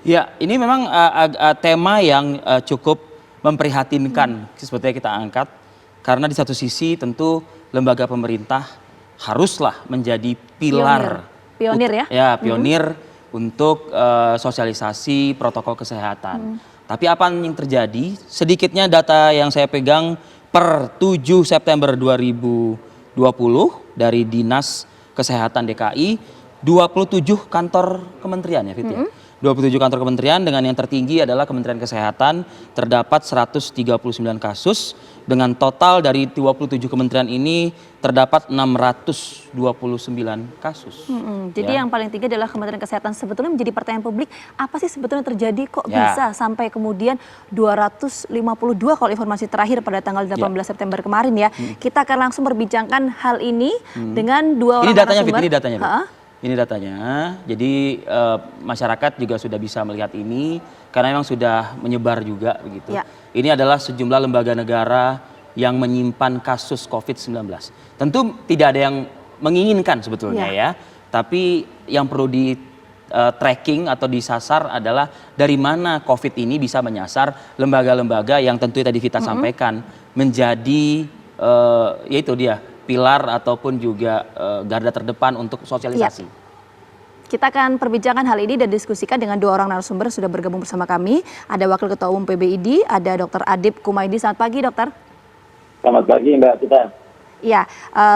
Ya, ini memang tema yang cukup memprihatinkan sebetulnya kita angkat. Karena di satu sisi tentu lembaga pemerintah haruslah menjadi pilar. Pionir ya? Ya, pionir untuk sosialisasi protokol kesehatan. Tapi apa yang terjadi? Sedikitnya data yang saya pegang per 7 September 2020 dari Dinas Kesehatan DKI, 27 kantor kementerian ya Fit ya. 27 kantor kementerian dengan yang tertinggi adalah Kementerian Kesehatan, terdapat 139 kasus dengan total dari 27 kementerian ini terdapat 629 kasus. Jadi Ya. yang paling tinggi adalah Kementerian Kesehatan. Sebetulnya menjadi pertanyaan publik, apa sih sebetulnya terjadi kok Ya. bisa sampai kemudian 252 kalau informasi terakhir pada tanggal 18 September kemarin ya. Kita akan langsung berbincangkan hal ini dengan dua orang Ini datanya, narasumber. Fit, ini datanya. Fit. Ha? Ini datanya. Jadi masyarakat juga sudah bisa melihat ini karena memang sudah menyebar juga begitu. Ya. Ini adalah sejumlah lembaga negara yang menyimpan kasus COVID-19. Tentu tidak ada yang menginginkan sebetulnya ya. Tapi yang perlu di tracking atau disasar adalah dari mana COVID ini bisa menyasar lembaga-lembaga yang tentu tadi Vita sampaikan menjadi yaitu dia pilar ataupun juga garda terdepan untuk sosialisasi. Kita akan perbincangan hal ini dan diskusikan dengan dua orang narasumber sudah bergabung bersama kami. Ada Wakil Ketua Umum PBID, ada Dr. Adip Kumaydi. Selamat pagi, Dokter. Selamat pagi, Mbak Tita. Ya,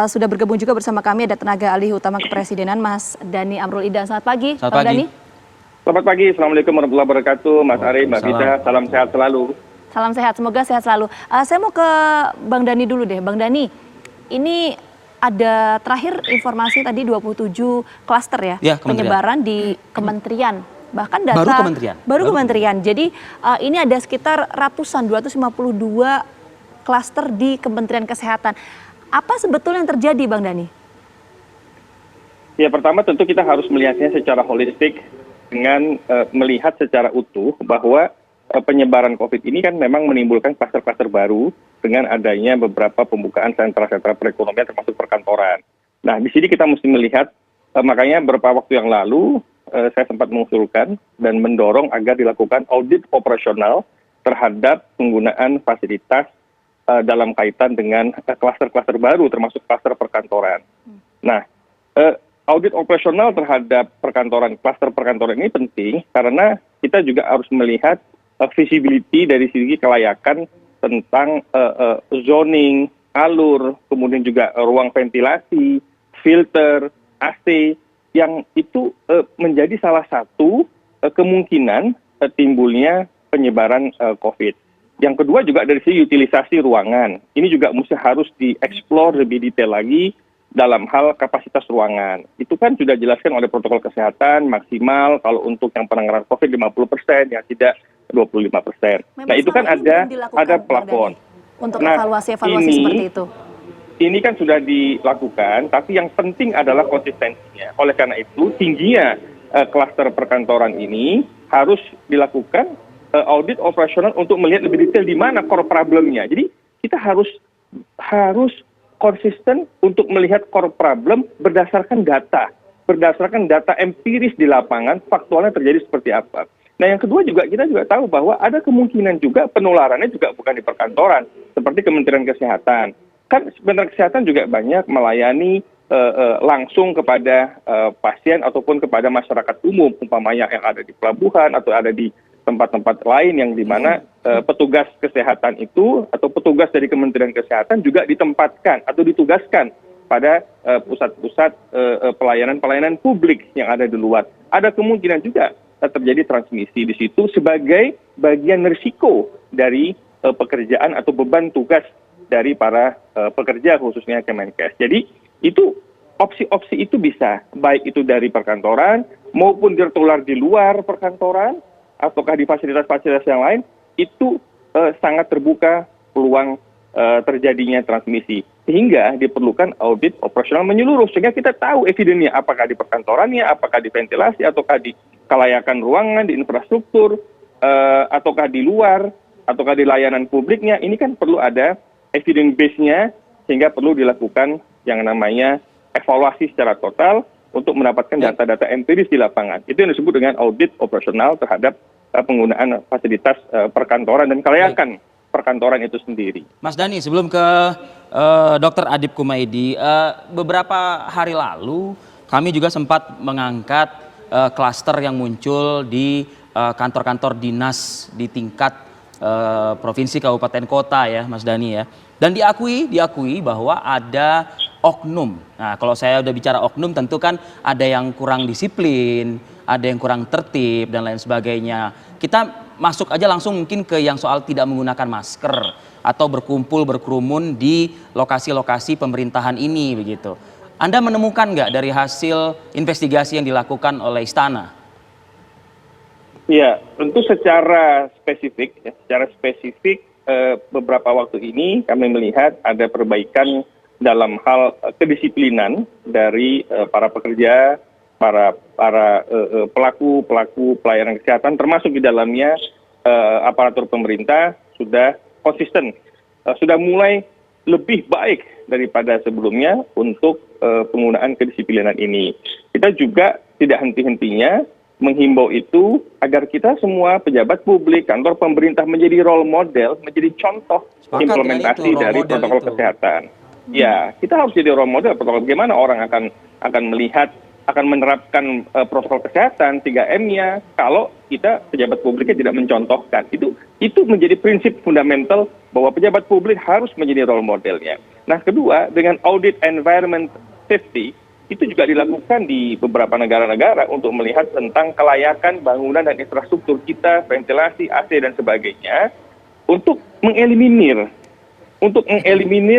sudah bergabung juga bersama kami ada tenaga alih utama kepresidenan Mas Dhani Amrul Ida. Selamat pagi, Selamat Bang pagi. Dhani. Selamat pagi, Assalamualaikum warahmatullahi wabarakatuh. Mas Ari, Mbak Tita, salam sehat selalu. Salam sehat, semoga sehat selalu. Saya mau ke Bang Dhani dulu deh. Bang Dhani, ini ada terakhir informasi tadi 27 klaster ya, Ya, penyebaran di kementerian. Bahkan data baru kementerian. Jadi ini ada sekitar ratusan 252 klaster di Kementerian Kesehatan. Apa sebetulnya yang terjadi, Bang Dhani? Ya, pertama tentu kita harus melihatnya secara holistik dengan melihat secara utuh bahwa penyebaran COVID ini kan memang menimbulkan kluster-kluster baru dengan adanya beberapa pembukaan sentra-sentra perekonomian termasuk perkantoran. Nah, di sini kita mesti melihat, makanya beberapa waktu yang lalu saya sempat mengusulkan dan mendorong agar dilakukan audit operasional terhadap penggunaan fasilitas dalam kaitan dengan kluster-kluster baru termasuk kluster perkantoran. Nah, audit operasional terhadap kluster perkantoran ini penting karena kita juga harus melihat visibility dari segi kelayakan tentang zoning, alur, kemudian juga ruang ventilasi, filter, AC, yang itu menjadi salah satu kemungkinan timbulnya penyebaran COVID. Yang kedua juga dari segi utilisasi ruangan. Ini juga mesti harus dieksplor lebih detail lagi dalam hal kapasitas ruangan. Itu kan sudah dijelaskan oleh protokol kesehatan maksimal kalau untuk yang penanganan COVID 50%, yang tidak 25%. Nah, itu kan ada plafon. Untuk evaluasi seperti itu. Ini kan sudah dilakukan, tapi yang penting adalah konsistensinya. Oleh karena itu, tingginya klaster perkantoran ini harus dilakukan audit operasional untuk melihat lebih detail di mana core problemnya. Jadi kita harus konsisten untuk melihat core problem berdasarkan data empiris di lapangan, faktualnya terjadi seperti apa. Nah, yang kedua juga kita juga tahu bahwa ada kemungkinan juga penularannya juga bukan di perkantoran, seperti Kementerian Kesehatan. Kan Kementerian Kesehatan juga banyak melayani langsung kepada pasien ataupun kepada masyarakat umum, umpamanya yang ada di pelabuhan atau ada di tempat-tempat lain yang di mana petugas kesehatan itu atau petugas dari Kementerian Kesehatan juga ditempatkan atau ditugaskan pada pusat-pusat pelayanan publik yang ada di luar. Ada kemungkinan juga terjadi transmisi di situ sebagai bagian risiko dari pekerjaan atau beban tugas dari para pekerja khususnya Kemenkes. Jadi itu opsi-opsi itu bisa baik itu dari perkantoran maupun tertular di luar perkantoran ataukah di fasilitas-fasilitas yang lain, itu sangat terbuka peluang terjadinya transmisi. Sehingga diperlukan audit operasional menyeluruh sehingga kita tahu evidennya apakah di perkantorannya, apakah di ventilasi, ataukah di kelayakan ruangan, di infrastruktur, ataukah di luar, ataukah di layanan publiknya. Ini kan perlu ada evidence base-nya sehingga perlu dilakukan yang namanya evaluasi secara total untuk mendapatkan data-data empiris di lapangan. Itu yang disebut dengan audit operasional terhadap penggunaan fasilitas perkantoran dan kelayakan perkantoran itu sendiri. Mas Dhani, sebelum ke Dr. Adip Kumaydi, beberapa hari lalu kami juga sempat mengangkat klaster yang muncul di kantor-kantor dinas di tingkat provinsi, kabupaten, kota ya Mas Dhani ya. Dan diakui bahwa ada oknum. Nah, kalau saya udah bicara oknum tentu kan ada yang kurang disiplin, ada yang kurang tertib dan lain sebagainya. Kita masuk aja langsung mungkin ke yang soal tidak menggunakan masker atau berkumpul berkerumun di lokasi-lokasi pemerintahan ini begitu. Anda menemukan nggak dari hasil investigasi yang dilakukan oleh Istana? Ya, tentu secara spesifik beberapa waktu ini kami melihat ada perbaikan dalam hal kedisiplinan dari para pekerja, para pelaku pelayanan kesehatan, termasuk di dalamnya aparatur pemerintah sudah konsisten, sudah mulai lebih baik daripada sebelumnya untuk penggunaan kedisiplinan ini. Kita juga tidak henti-hentinya menghimbau itu agar kita semua pejabat publik, kantor pemerintah menjadi role model, menjadi contoh implementasi dari protokol kesehatan. Ya, kita harus jadi role model protokol. Bagaimana orang akan melihat, akan menerapkan protokol kesehatan 3M-nya kalau kita pejabat publiknya tidak mencontohkan. Itu menjadi prinsip fundamental bahwa pejabat publik harus menjadi role modelnya. Nah, kedua, dengan audit environment safety itu juga dilakukan di beberapa negara-negara untuk melihat tentang kelayakan bangunan dan infrastruktur kita, ventilasi, AC dan sebagainya, untuk mengeliminir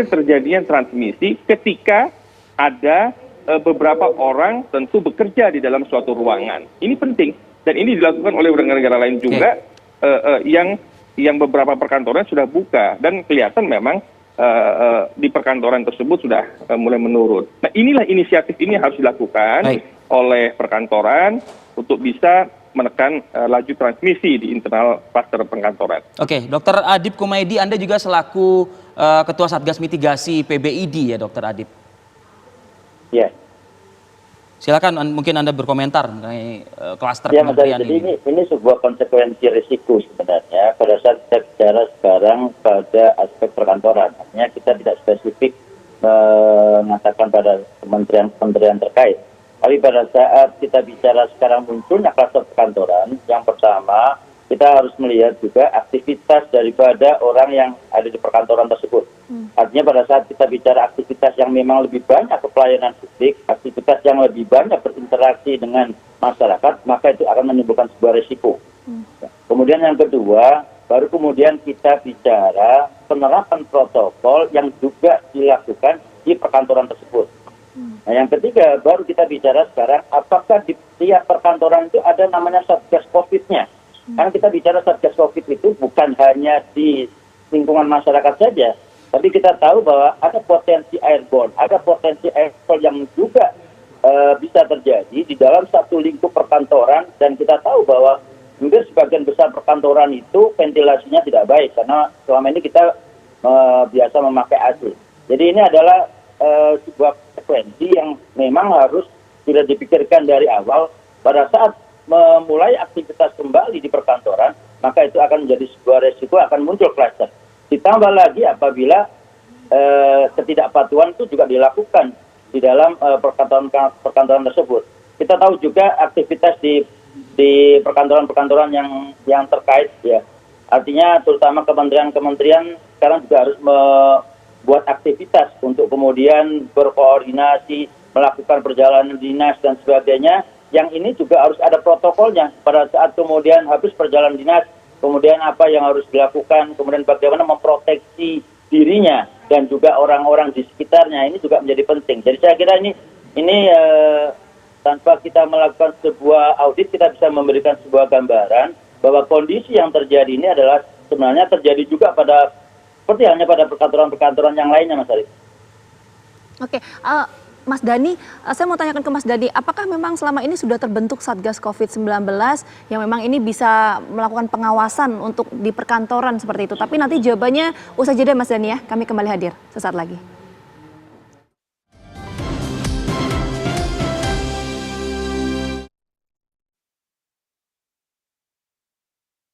terjadinya transmisi ketika ada beberapa orang tentu bekerja di dalam suatu ruangan. Ini penting dan ini dilakukan oleh negara-negara lain juga yang beberapa perkantoran sudah buka dan kelihatan memang di perkantoran tersebut sudah mulai menurun. Nah, inilah inisiatif ini harus dilakukan oleh perkantoran untuk bisa menekan laju transmisi di internal klaster perkantoran. Oke, Dr. Adip Kumaydi, Anda juga selaku Ketua Satgas Mitigasi PBID ya, Dr. Adip. Ya. Silakan mungkin Anda berkomentar mengenai klaster Ya, kementerian jadi ini sebuah konsekuensi risiko sebenarnya pada saat kita bicara sekarang pada aspek perkantoran. Artinya kita tidak spesifik mengatakan pada kementerian terkait. Tapi pada saat kita bicara sekarang munculnya klaster perkantoran, yang pertama kita harus melihat juga aktivitas daripada orang yang ada di perkantoran tersebut. Artinya pada saat kita bicara aktivitas yang memang lebih banyak ke pelayanan publik, aktivitas yang lebih banyak berinteraksi dengan masyarakat, maka itu akan menimbulkan sebuah risiko. Kemudian yang kedua, baru kemudian kita bicara penerapan protokol yang juga dilakukan di perkantoran tersebut. Nah, yang ketiga, baru kita bicara sekarang apakah di tiap perkantoran itu ada namanya Satgas COVID-nya. Karena kita bicara Satgas COVID itu bukan hanya di lingkungan masyarakat saja, tapi kita tahu bahwa ada potensi airborne, ada potensi aerosol yang juga bisa terjadi di dalam satu lingkup perkantoran, dan kita tahu bahwa mungkin sebagian besar perkantoran itu ventilasinya tidak baik karena selama ini kita biasa memakai AC. Jadi ini adalah sebuah frekuensi yang memang harus sudah dipikirkan dari awal pada saat memulai aktivitas kembali di perkantoran, maka itu akan menjadi sebuah resiko, akan muncul klaster. Ditambah lagi apabila ketidakpatuhan itu juga dilakukan di dalam perkantoran tersebut. Kita tahu juga aktivitas di perkantoran-perkantoran yang terkait ya. Artinya terutama kementerian-kementerian sekarang juga harus membuat aktivitas untuk kemudian berkoordinasi, melakukan perjalanan dinas dan sebagainya. Yang ini juga harus ada protokolnya pada saat kemudian habis perjalanan dinas, kemudian apa yang harus dilakukan, kemudian bagaimana memproteksi dirinya dan juga orang-orang di sekitarnya, ini juga menjadi penting. Jadi saya kira ini tanpa kita melakukan sebuah audit, kita bisa memberikan sebuah gambaran bahwa kondisi yang terjadi ini adalah sebenarnya terjadi juga pada seperti halnya pada perkantoran-perkantoran yang lainnya, Mas Arif. Oke, Mas Dhani, saya mau tanyakan ke Mas Dhani, apakah memang selama ini sudah terbentuk Satgas COVID-19 yang memang ini bisa melakukan pengawasan untuk di perkantoran seperti itu? Tapi nanti jawabannya usai jeda Mas Dhani ya, kami kembali hadir sesaat lagi.